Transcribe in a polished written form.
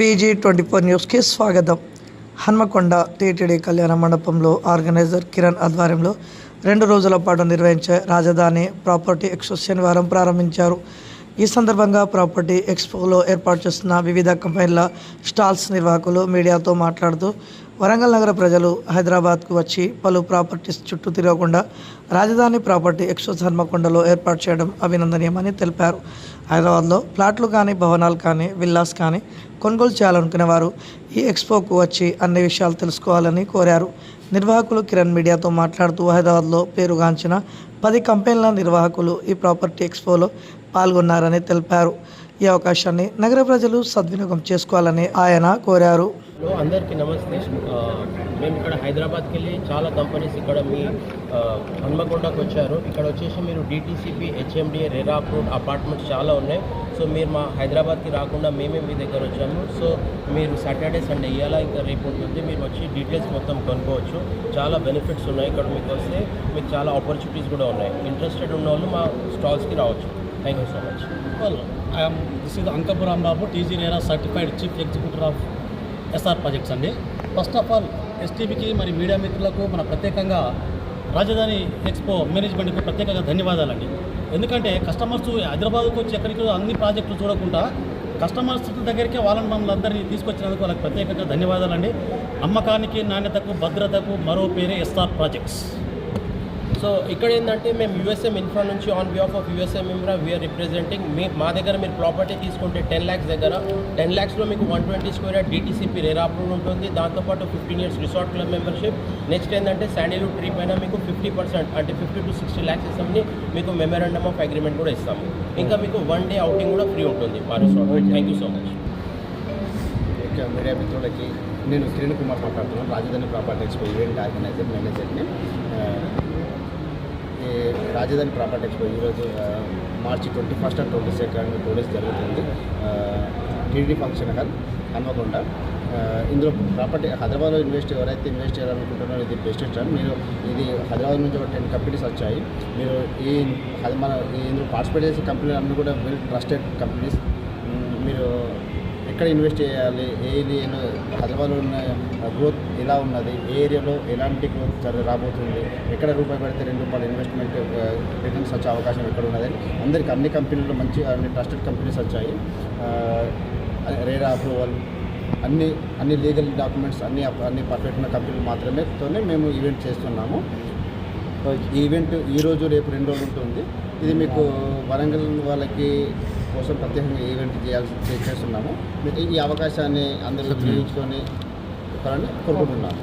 BG24 న్యూస్కి స్వాగతం. Hanamkonda TTD కళ్యాణ మండపంలో ఆర్గనైజర్ కిరణ్ ఆధ్వర్యంలో 2 రోజుల పాటు నిర్వహించే రాజధాని ప్రాపర్టీ ఎక్స్పో శనివారం ప్రారంభించారు. ఈ సందర్భంగా ప్రాపర్టీ ఎక్స్పోలో ఏర్పాటు చేస్తున్న వివిధ కంపెనీల స్టాల్స్ నిర్వాహకులు మీడియాతో మాట్లాడుతూ వరంగల్ నగర ప్రజలు హైదరాబాద్కు వచ్చి పలు ప్రాపర్టీస్ చుట్టూ తిరగకుండా రాజధాని ప్రాపర్టీ ఎక్స్పో హన్మకొండలో ఏర్పాటు చేయడం అభినందనీయమని తెలిపారు. హైదరాబాద్లో ప్లాట్లు కానీ, భవనాలు కానీ, విల్లాస్ కానీ కొనుగోలు చేయాలనుకునే వారు ఈ ఎక్స్పోకు వచ్చి అన్ని విషయాలు తెలుసుకోవాలని కోరారు. నిర్వాహకులు కిరణ్ మీడియాతో మాట్లాడుతూ హైదరాబాద్లో పేరుగాంచిన 10 కంపెనీల నిర్వాహకులు ఈ ప్రాపర్టీ ఎక్స్పోలో పాల్గొన్నారని తెలిపారు. ఈ అవకాశాన్ని నగర ప్రజలు సద్వినియోగం చేసుకోవాలని ఆయన కోరారు. అందరికీ నమస్తే. మేము ఇక్కడ హైదరాబాద్కి వెళ్ళి చాలా కంపెనీస్ ఇక్కడ మీ హన్మకొండకు వచ్చారు. ఇక్కడ వచ్చేసి మీరు DTCP, HMDA, RERA approved apartments చాలా ఉన్నాయి. సో మీరు మా హైదరాబాద్కి రాకుండా మేమే మీ దగ్గర వచ్చాము. సో మీరు సాటర్డే, సండే ఇవాళ ఇంకా రేపు ఉంటుంది, మీరు వచ్చి డీటెయిల్స్ మొత్తం కొనుక్కోవచ్చు. చాలా బెనిఫిట్స్ ఉన్నాయి ఇక్కడ. మీకు వస్తే మీకు చాలా ఆపర్చునిటీస్ కూడా ఉన్నాయి. ఇంట్రెస్టెడ్ ఉన్న వాళ్ళు మా స్టాల్స్కి రావచ్చు. Thank you so much. This is Ankapu Rambabu, TG RERA certified chief executive of SR projects అండి. ఫస్ట్ ఆఫ్ ఆల్ STBకి మరి మీడియా మిత్రులకు మన ప్రత్యేకంగా రాజధాని ఎక్స్పో మేనేజ్మెంట్కి ప్రత్యేకంగా ధన్యవాదాలండి. ఎందుకంటే కస్టమర్స్ హైదరాబాద్కు వచ్చి ఎక్కడికి అన్ని ప్రాజెక్టులు చూడకుండా కస్టమర్స్ దగ్గరికి వాళ్ళని మమ్మల్ని అందరినీ తీసుకొచ్చినందుకు వాళ్ళకి ప్రత్యేకంగా ధన్యవాదాలండి. నమ్మకానికి, నాణ్యతకు, భద్రతకు మరో పేరే SR ప్రాజెక్ట్స్. సో ఇక్కడ ఏంటంటే మేము USM ఇన్ఫ్రా నుంచి on behalf of USM infra we are representing. మా దగ్గర మీరు ప్రాపర్టీ తీసుకుంటే 10 lakhs దగ్గర 10 lakhsలో మీకు 120 square DTCP రెరా అప్రూవ్ ఉంటుంది. దాంతోపాటు 15 years resort club membership. Next ఏంటంటే శాండిల్వుడ్ ట్రీ పైన మీకు 50% అంటే 50 to 60 lakhs ఇస్తామని మీకు మెమరాండమ్ ఆఫ్ అగ్రిమెంట్ కూడా ఇస్తాము. ఇంకా మీకు 1 day అవుటింగ్ కూడా ఫ్రీ ఉంటుంది మా resort. Thank you so much. Media మిత్రులకి నేను కిరణ్ కుమార్ మాట్లాడుతున్నాను, రాజధాని ప్రాపర్టీ ఎక్స్పో ఈవెంట్ ఆర్గనైజర్ మేనేజర్ని. రాజధాని ప్రాపర్టీ ఎక్స్పో ఈరోజు మార్చి 21st and 22nd 2 days జరుగుతుంది. TD function hall Hanamkonda. ఇందులో ప్రాపర్టీ హైదరాబాద్లో ఎవరైతే ఇన్వెస్ట్ చేయాలనుకుంటున్నారో ఇది బెస్ట్ టైం. మీరు ఇది హైదరాబాద్ నుంచి ఒక 10 కంపెనీస్ వచ్చాయి. మీరు ఇందులో పార్టిసిపేట్ చేసే కంపెనీలు అన్నీ కూడా వెల్ ట్రస్టెడ్ కంపెనీస్. మీరు ఎక్కడ ఇన్వెస్ట్ చేయాలి, హైదరాబాద్లో ఉన్న గ్రోత్ ఎలా ఉన్నది, ఏ ఏరియాలో ఎలాంటి గ్రోత్ రాబోతుంది, ఎక్కడ రూపాయి పెడితే ₹2 ఇన్వెస్ట్మెంట్ రిటర్న్స్ వచ్చే అవకాశం ఎక్కడ ఉన్నదని అందరికీ అన్ని కంపెనీలు మంచి అన్ని ట్రస్టెడ్ కంపెనీస్ వచ్చాయి. రెరా అప్రూవల్, అన్ని లీగల్ డాక్యుమెంట్స్ అన్ని పర్ఫెక్ట్ ఉన్న కంపెనీలు మాత్రమే మేము ఈవెంట్ చేస్తున్నాము. ఈ ఈవెంట్ ఈరోజు రేపు 2 రోజులు ఉంటుంది. ఇది మీకు వరంగల్ వాళ్ళకి కోసం ప్రత్యేకంగా ఈవెంట్ చేస్తున్నాము. ఈ అవకాశాన్ని అందరూ ఉపయోగించుకొని కోరుకుంటున్నాను.